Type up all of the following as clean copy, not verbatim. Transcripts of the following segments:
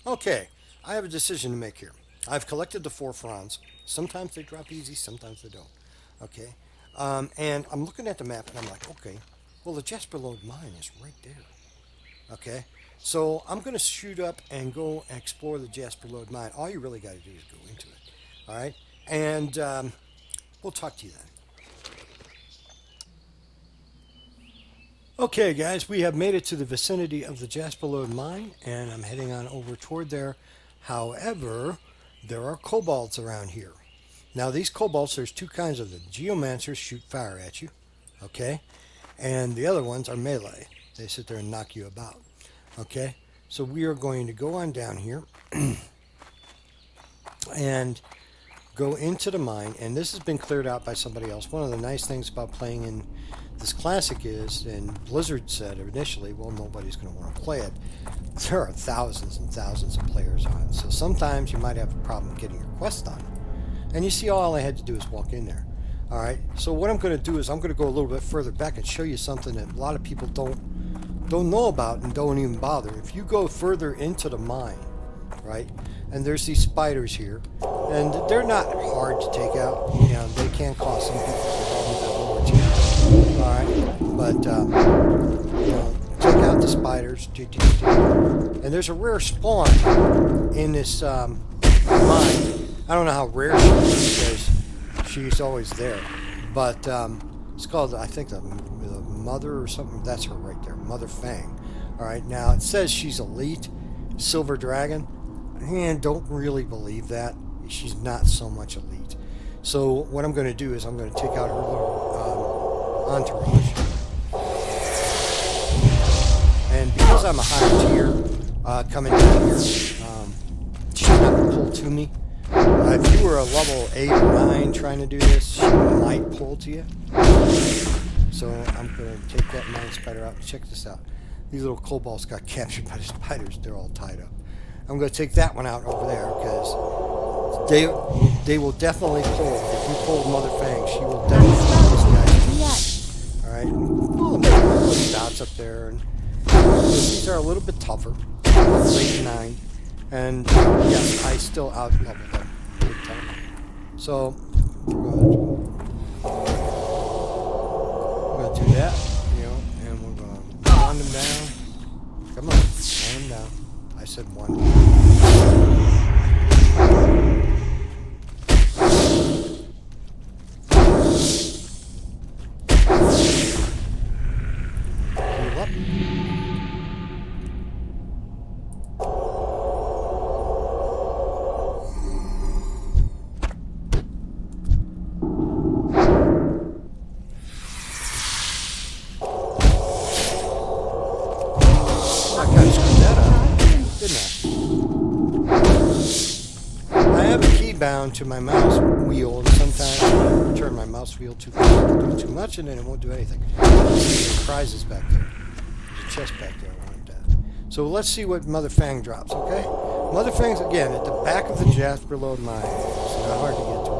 Okay, I have a decision to make here. I've collected the four fronds. Sometimes they drop easy, sometimes they don't. Okay, and I'm looking at the map and I'm like, okay, well the Jasperlode Mine is right there. Okay, so I'm going to shoot up and go explore the Jasperlode Mine. All you really got to do is go into it. All right, and we'll talk to you then. Okay, guys, we have made it to the vicinity of the Jasperlode Mine, and I'm heading on over toward there. However, there are kobolds around here. Now, these kobolds, there's two kinds of them. Geomancers shoot fire at you, okay? And the other ones are melee. They sit there and knock you about, okay? So we are going to go on down here and go into the mine, and this has been cleared out by somebody else. One of the nice things about playing in this classic is, and Blizzard said initially, well, nobody's going to want to play it. There are thousands and thousands of players on it, so sometimes you might have a problem getting your quest done. And you see, all I had to do is walk in there. All right, so what I'm going to do is I'm going to go a little bit further back and show you something that a lot of people don't know about and don't even bother. If you go further into the mine, right, and there's these spiders here, and they're not hard to take out. You know, they can cause some people to all right, but you know, take out the spiders, and there's a rare spawn in this mine. I don't know how rare she is because she's always there, but it's called, I think, the Mother or something. That's her right there, Mother Fang. All right, now it says she's elite, Silver Dragon, and don't really believe that. She's not so much elite. So what I'm going to do is I'm going to take out her little entourage, and because I'm a high tier coming down here, she's not going to pull to me. If you were a level 8 or 9 trying to do this, she might pull to you. So I'm going to take that mine spider out. Check this out. These little kobolds got captured by the spiders. They're all tied up. I'm going to take that one out over there because they will definitely pull. If you pull Mother Fang, she will definitely pull this guy. All right. Pull them little dots up there. And these are a little bit tougher. 8, 9. And yes, I still out level them big time. So we're going to do that, you know, and we're going to wind them down. Come on, wind them down. I said one. Heal up. Bound to my mouse wheel, and sometimes I turn my mouse wheel too far, do too much, and then it won't do anything. There's prizes back there. There's a chest back there. I wanted that. So let's see what Mother Fang drops. Okay, Mother Fang's again at the back of the Jasperlode Mine. It's not hard to get to.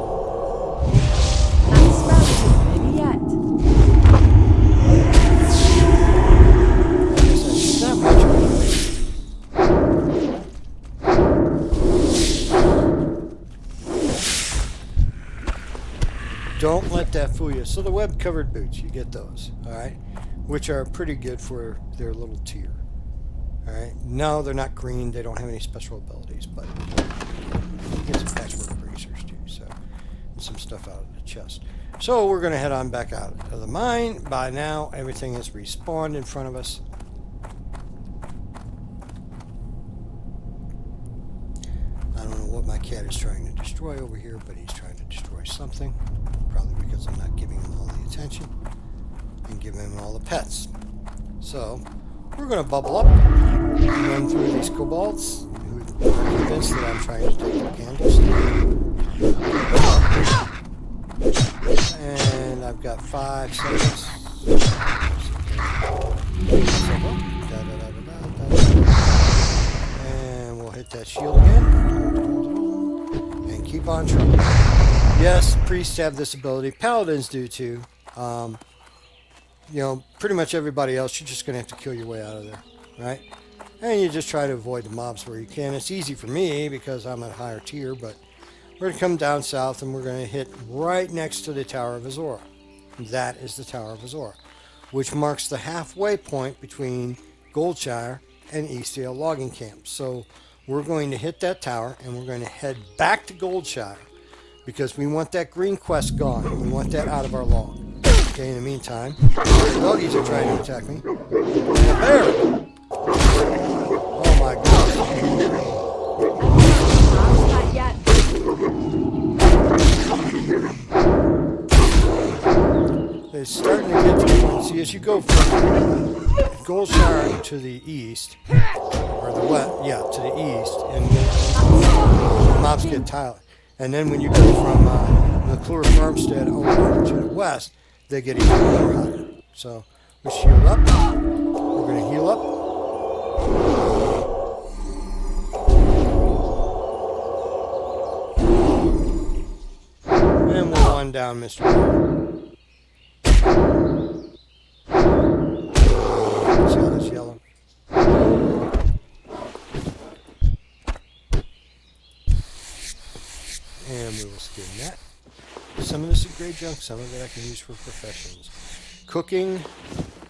Not sprouted, maybe yet. Like I said, she's not much of a Don't let that fool you. So the web-covered boots, you get those, all right, which are pretty good for their little tier. All right. No, they're not green. They don't have any special abilities, but you get some patchwork bracers too. So and some stuff out of the chest. So we're gonna head on back out of the mine. By now, everything is respawned in front of us. I don't know what my cat is trying to destroy over here, but he's trying to destroy something. Probably because I'm not giving him all the attention and giving him all the pets. So we're going to bubble up, run through these kobolds who are convinced that I'm trying to take their candles. And I've got 5 seconds. And we'll hit that shield again and keep on trucking. Yes, priests have this ability. Paladins do too. You know, pretty much everybody else, you're just going to have to kill your way out of there, right? And you just try to avoid the mobs where you can. It's easy for me because I'm at a higher tier, but we're going to come down south and we're going to hit right next to the Tower of Azora. That is the Tower of Azora, which marks the halfway point between Goldshire and Eastvale Logging Camp. So we're going to hit that tower and we're going to head back to Goldshire because we want that green quest gone. We want that out of our log. Okay, in the meantime, the doggies are trying to attack me. And a bear! Oh my gosh. Not yet. It's starting to get to the point. See, as you go from Goldshire to the east, or the west, yeah, to the east, and the mobs get tiled. And then when you go from McClure Farmstead over to the west, they get even more higher. So we shield up. We're going to heal up. And we'll on down, Mr. See how that's yellow? And we will skin that. Some of this is gray junk, some of it I can use for professions. Cooking,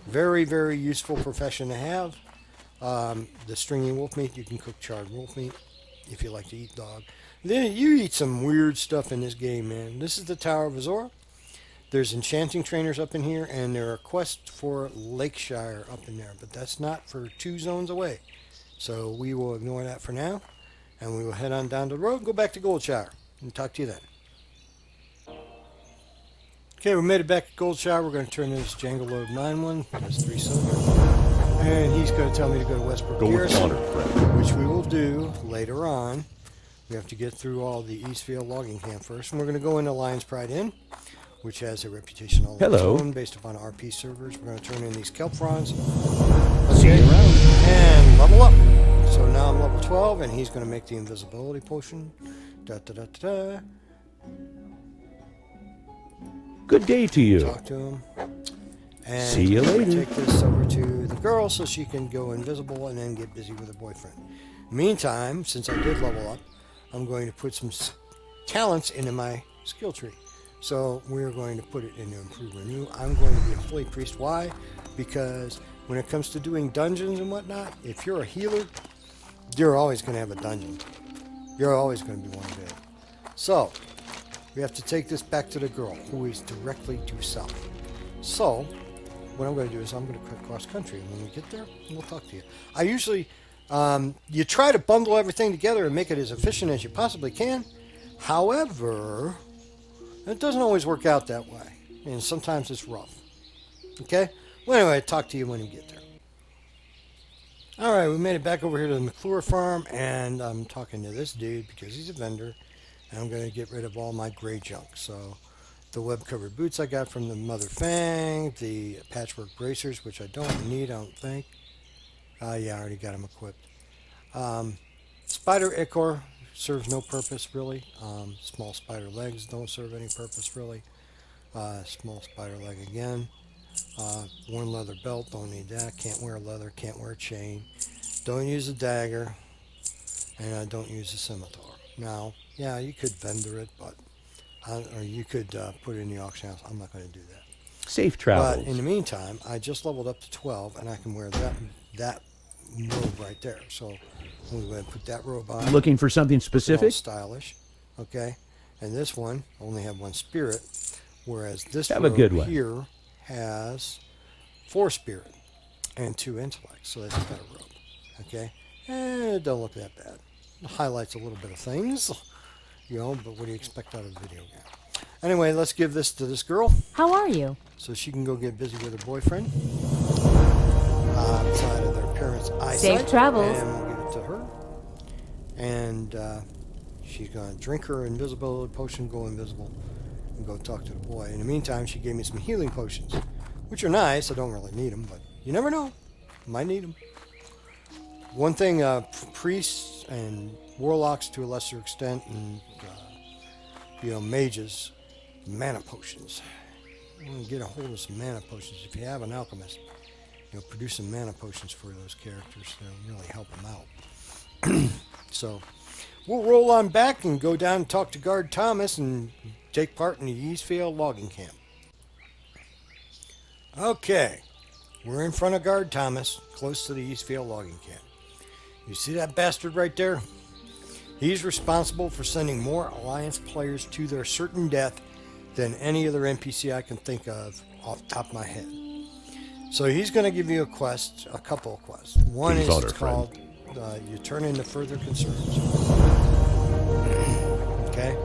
very, very useful profession to have. The stringy wolf meat, you can cook charred wolf meat if you like to eat dog. Then you eat some weird stuff in this game, man. This is the Tower of Azora. There's enchanting trainers up in here, and there are quests for Lakeshire up in there, but that's not for 2 zones away. So we will ignore that for now, and we will head on down the road and go back to Goldshire. And talk to you then. Okay, we made it back to Goldshire. We're going to turn this Jasperlode Mine one. That's 3 silver. And he's going to tell me to go to Westbrook Garrison, which we will do later on. We have to get through all the Eastvale Logging Camp first. And we're going to go into Lion's Pride Inn, which has a reputation all its own based upon RP servers. We're going to turn in these kelp fronds. Okay, and level up. So now I'm level 12, and he's going to make the invisibility potion. Da, da, da, da, da. Good day to you. Talk to him. And see you later. Take this over to the girl so she can go invisible and then get busy with her boyfriend. Meantime, since I did level up, I'm going to put some talents into my skill tree. So we're going to put it into improvement. I'm going to be a holy priest. Why? Because when it comes to doing dungeons and whatnot, if you're a healer, you're always going to have a dungeon. You're always going to be one big. So, we have to take this back to the girl, who is directly due south. So, what I'm going to do is I'm going to cut cross country, and when we get there, we'll talk to you. I usually, you try to bundle everything together and make it as efficient as you possibly can. However, it doesn't always work out that way, and sometimes it's rough. Okay? Well, anyway, talk to you when we get there. All right, we made it back over here to the McClure farm, and I'm talking to this dude because he's a vendor, and I'm going to get rid of all my gray junk. So the web-covered boots I got from the Mother Fang, the patchwork bracers, which I don't need, I don't think. Yeah, I already got them equipped. Spider ichor serves no purpose, really. Small spider legs don't serve any purpose, really. Small spider leg again. Worn leather belt, don't need that. Can't wear leather, can't wear a chain. Don't use a dagger, and I don't use a scimitar. Now, yeah, you could vendor it, but or you could put it in the auction house. I'm not going to do that. Safe travels. But in the meantime, I just leveled up to 12, and I can wear that robe right there. So I'm going to put that robe on. Looking for something All specific? stylish, okay. And this one only have 1 spirit, whereas this Have a robe good one. here has 4 spirit and 2 intellect, so that's a better robe. Okay, and it don't look that bad. It highlights a little bit of things, you know. But what do you expect out of a video game? Anyway, let's give this to this girl How are you? so she can go get busy with her boyfriend outside of their parents' eyesight. Safe travels. And we'll give it to her, and she's gonna drink her invisibility potion, go invisible, and go talk to the boy. In the meantime, she gave me some healing potions, which are nice. I don't really need them, but you never know. Might need them. One thing, priests and warlocks to a lesser extent, and mages, mana potions. You want to get a hold of some mana potions if you have an alchemist. produce some mana potions for those characters to really help them out. So we'll roll on back and go down and talk to Guard Thomas and take part in the Eastvale Logging Camp. Okay, we're in front of Guard Thomas, close to the Eastvale Logging Camp. You see that bastard right there? He's responsible for sending more Alliance players to their certain death than any other NPC I can think of off the top of my head. So he's going to give you a couple of quests. One is it's called you turn into further concerns. Okay?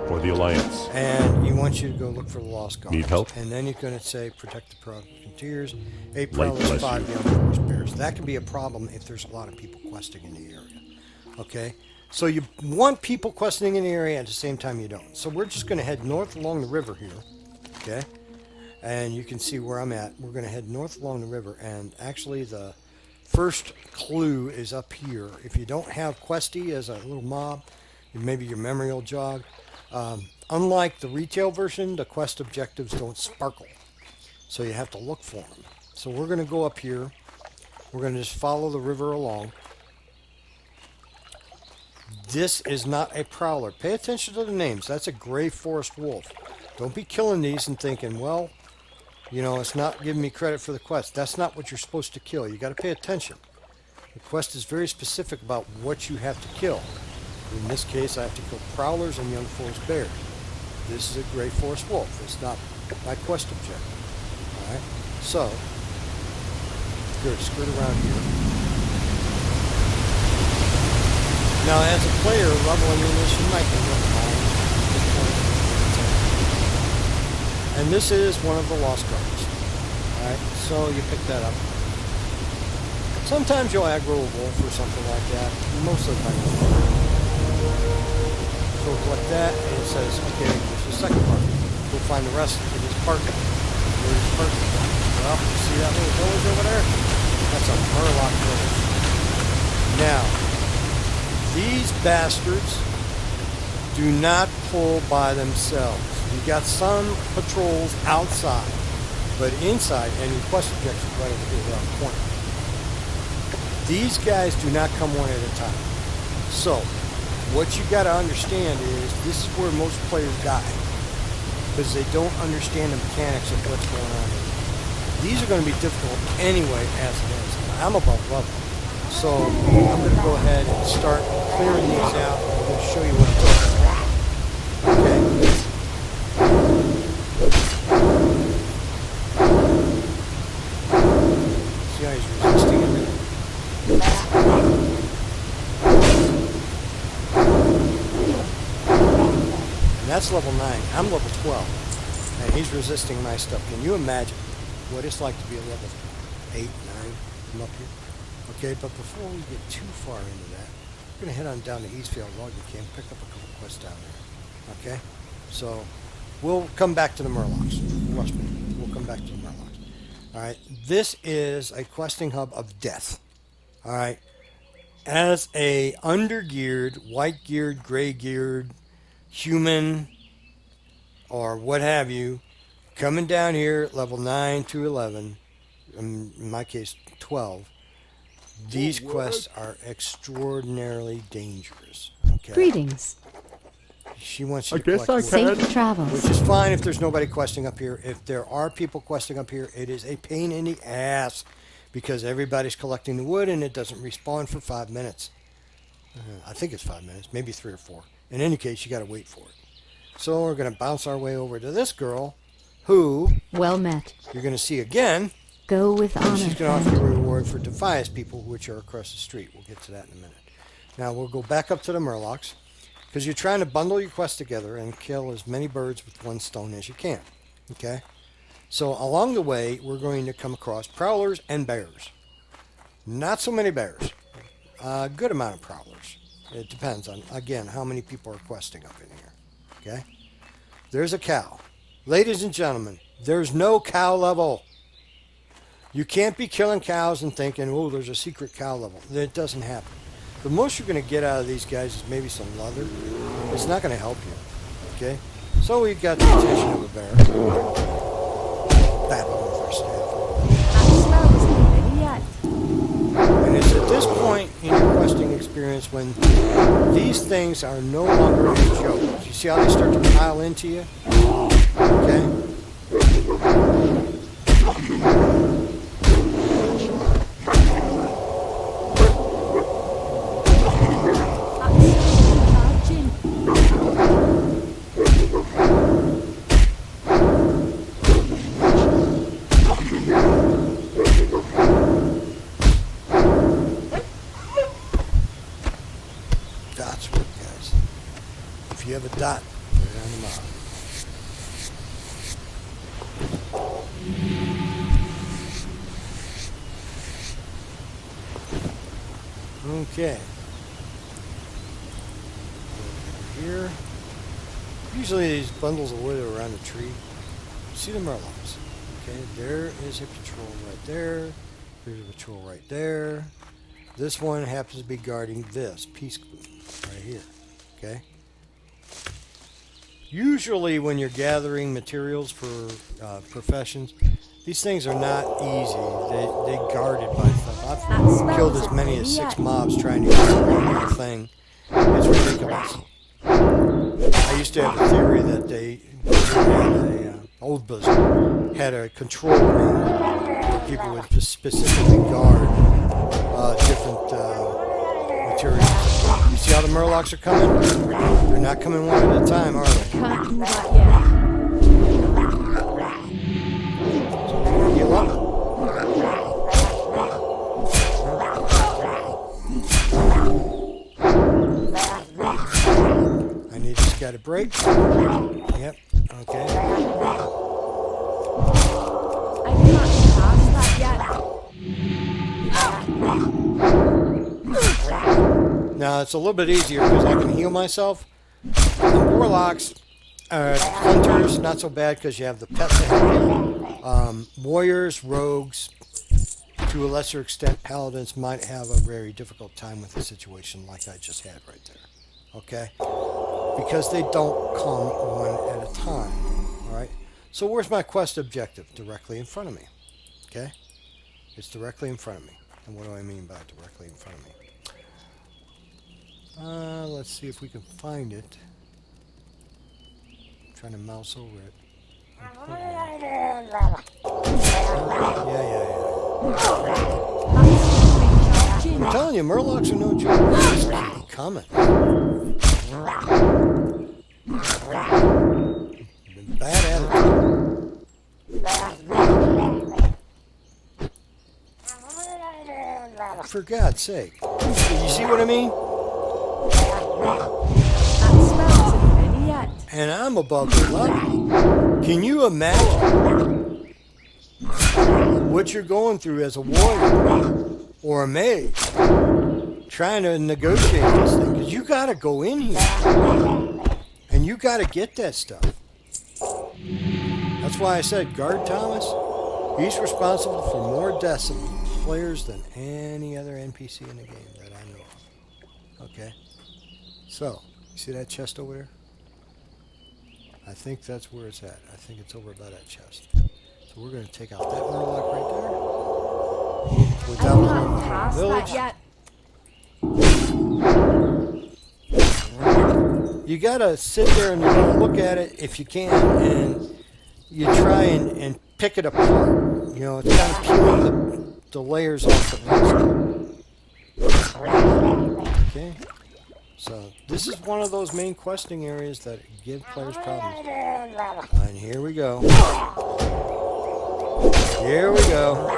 For the Alliance. And he wants you to go look for the Lost Guards. Need help? And then he's going to say protect the Frontiers, 8 Light Prowlers, bless 5 you. Young Forest Bears. That can be a problem if there's a lot of people questing in the area. Okay? So you want people questing in the area, at the same time you don't. So we're just going to head north along the river here. Okay? And you can see where I'm at. We're going to head north along the river, and actually the first clue is up here. If you don't have Questy as a little mob, maybe your memory will jog. Unlike the retail version, the quest objectives don't sparkle. So you have to look for them. So we're going to go up here. We're going to just follow the river along. This is not a prowler. Pay attention to the names. That's a gray forest wolf. Don't be killing these and thinking, well, it's not giving me credit for the quest. That's not what you're supposed to kill. You got to pay attention. The quest is very specific about what you have to kill. In this case, I have to kill prowlers and young forest bears. This is a gray forest wolf. It's not my quest objective. All right. So, good. Skirt around here. Now, as a player leveling in this, you might be looking at it. And this is one of the Lost Guards. Alright, so you pick that up. Sometimes you'll aggro a wolf or something like that. Most of the time you won't. So collect that, and it says, okay, there's the second part. Go find the rest of his partner. Where's his partner? Well, you see that little village over there? That's a Murloc village. Now, these bastards do not pull by themselves. You got some patrols outside, but inside, and your quest objective right over here around the corner. These guys do not come one at a time. So, what you got to understand is this is where most players die, because they don't understand the mechanics of what's going on here. These are going to be difficult anyway as it is. I'm above level. So I'm going to go ahead and start clearing these out. I'm going to show you what I'm doing. Okay. See how he's resisting it? And that's level 9. I'm level 12. And he's resisting my stuff. Can you imagine what it's like to be a level 8, 9 from up here? Okay, but before we get too far into that, we're going to head on down to Eastvale Logging Camp, pick up a couple quests down there. Okay? So, we'll come back to the Murlocs. Trust me. We'll come back to the Murlocs. Alright, this is a questing hub of death. Alright? As a undergeared, white-geared, gray-geared human, or what have you, coming down here at level 9 to 11, in my case 12, these quests are extraordinarily dangerous. Okay? Greetings. She wants you I to guess collect I wood, can. Safe travels. which is fine if there's nobody questing up here. If there are people questing up here, it is a pain in the ass because everybody's collecting the wood and it doesn't respawn for 5 minutes. I think it's 5 minutes, maybe 3 or 4. In any case, you got to wait for it. So we're going to bounce our way over to this girl, who Well met. you're going to see again. Go with And honor. she's going to offer friend. you a reward for Defias people, which are across the street. We'll get to that in a minute. Now, we'll go back up to the Murlocs, because you're trying to bundle your quests together and kill as many birds with one stone as you can. Okay? So, along the way, we're going to come across prowlers and bears. Not so many bears. A good amount of prowlers. It depends on, again, how many people are questing up in here. Okay? There's a cow. Ladies and gentlemen, there's no cow level. You can't be killing cows and thinking, oh, there's a secret cow level. That doesn't happen. The most you're going to get out of these guys is maybe some leather. It's not going to help you. Okay? So we got the attention of a bear. Battle with our staff. experience when these things are no longer a joke. You see how they start to pile into you? Okay? Dots work, guys. If you have a dot, put it on the map. Okay. Over here. Usually these bundles of wood are around a tree. See the murlocs. Okay, there is a patrol right there. There's a patrol right there. This one happens to be guarding this peace right here. Okay. Usually when you're gathering materials for professions, these things are not easy. They guarded by stuff. I've killed as many as 6 mobs trying to get one little thing. It's ridiculous. I used to have a theory that they had old Blizzard had a control room where people would just specifically guard different materials. You see how the murlocs are coming? They're not coming one at a time, are they? Can't do that yet. Heal up. I need this guy to break. Yep. Okay. I can't pass that yet. Now it's a little bit easier because I can heal myself. The warlocks, hunters, not so bad because you have the pets to help you. Warriors, rogues, to a lesser extent, paladins might have a very difficult time with a situation like I just had right there. Okay? Because they don't come one at a time. Alright? So where's my quest objective? Directly in front of me. Okay? It's directly in front of me. And what do I mean by directly in front of me? Let's see if we can find it. I'm trying to mouse over it. Yeah. I'm telling you, murlocs are no joke. Just keep coming. Been bad attitude. For God's sake. You see what I mean? That spell's isn't ready yet. And I'm above the level. Can you imagine what you're going through as a warrior or a mage trying to negotiate this thing? Because you got to go in here and you got to get that stuff. That's why I said guard Thomas. He's responsible for more deaths of players than any other NPC in the game that I know of. Okay? So, you see that chest over there? I think that's where it's at. I think it's over by that chest. So we're going to take out that murloc right there. I Without can't pass that yet. You got to sit there and you got to look at it if you can, and you try and pick it apart. You know, it's kind of peeling the layers off the puzzle. Okay? So this is one of those main questing areas that give players problems. And here we go. Here we go.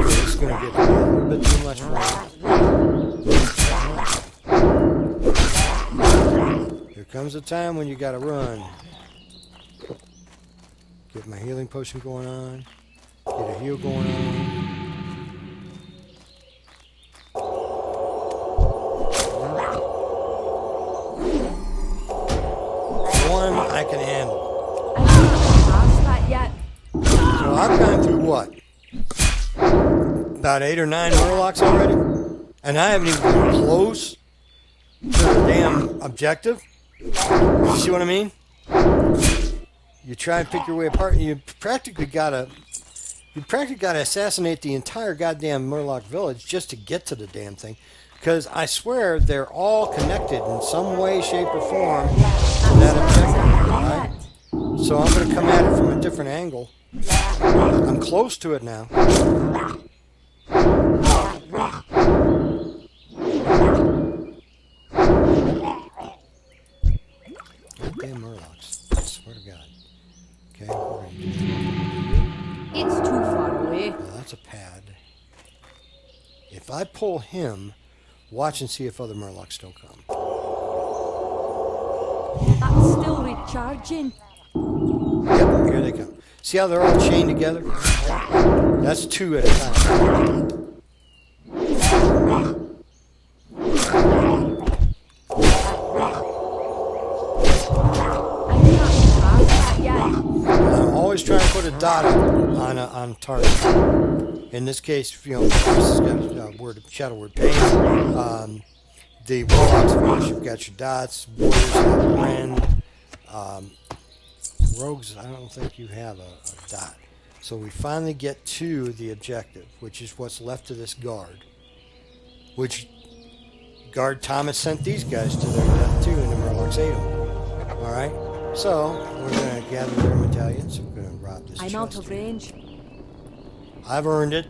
It's going to get a little bit too much for me. There comes a time when you got to run. Get my healing potion going on. Get a heal going on. One I can handle. I can't pass that yet. So I've gone through what? About 8 or 9 murlocs already? And I haven't even been close to the damn objective? You see what I mean? You try and pick your way apart, and you practically gotta assassinate the entire goddamn Murloc village just to get to the damn thing. Because I swear they're all connected in some way, shape, or form to that objective. Right? So I'm going to come at it from a different angle. I'm close to it now. Goddamn Murlocs. I swear to God. Okay, we're going to do that. It's too far away. Now that's a pad. If I pull him, watch and see if other Murlocs don't come. That's still recharging. Yep, here they come. See how they're all chained together? That's two at a time. I can't charge that yet. I'm always trying to put a dot on target. In this case, you know, this has got a shadow word pain. The Warlocks finish, you've got your dots. Warriors have a rend. Rogues, I don't think you have a dot. So we finally get to the objective, which is what's left of this guard. Which guard Thomas sent these guys to their death too, and the Murlocs ate them. Alright? So, we're going to gather their battalions. We're going to rob this I'm chest out of here. range. I've earned it.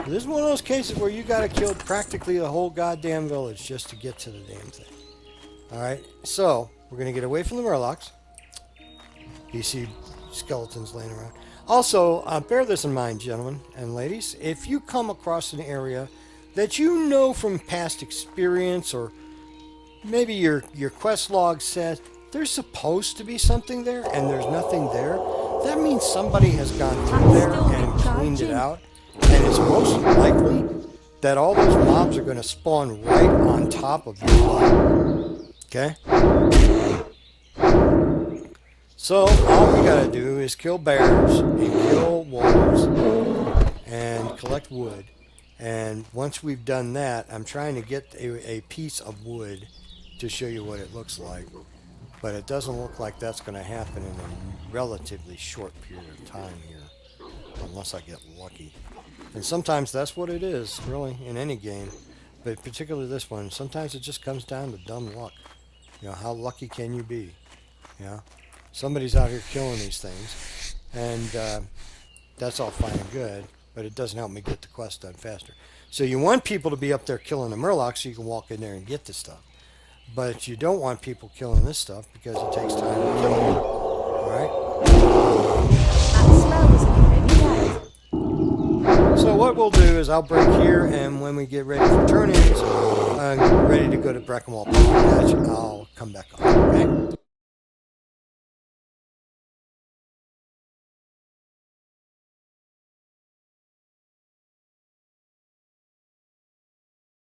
This is one of those cases where you got to kill practically the whole goddamn village just to get to the damn thing. Alright, so we're going to get away from the Murlocs. You see skeletons laying around. Also, bear this in mind, gentlemen and ladies. If you come across an area that you know from past experience, or maybe your quest log says there's supposed to be something there and there's nothing there, that means somebody has gone through there and cleaned it out. And it's most likely that all those mobs are going to spawn right on top of your line. Okay? So, all we got to do is kill bears and kill wolves and collect wood. And once we've done that, I'm trying to get a piece of wood to show you what it looks like. But it doesn't look like that's going to happen in a relatively short period of time here. Unless I get lucky. And sometimes that's what it is, really, in any game. But particularly this one, sometimes it just comes down to dumb luck. You know, how lucky can you be? You know? Somebody's out here killing these things. And that's all fine and good. But it doesn't help me get the quest done faster. So you want people to be up there killing the Murlocs so you can walk in there and get the stuff. But you don't want people killing this stuff because it takes time to kill them. Alright? That smell isn't ready yet. So what we'll do is I'll break here, and when we get ready for turn-ins, ready to go to Breckenwall Patch, I'll come back on, okay?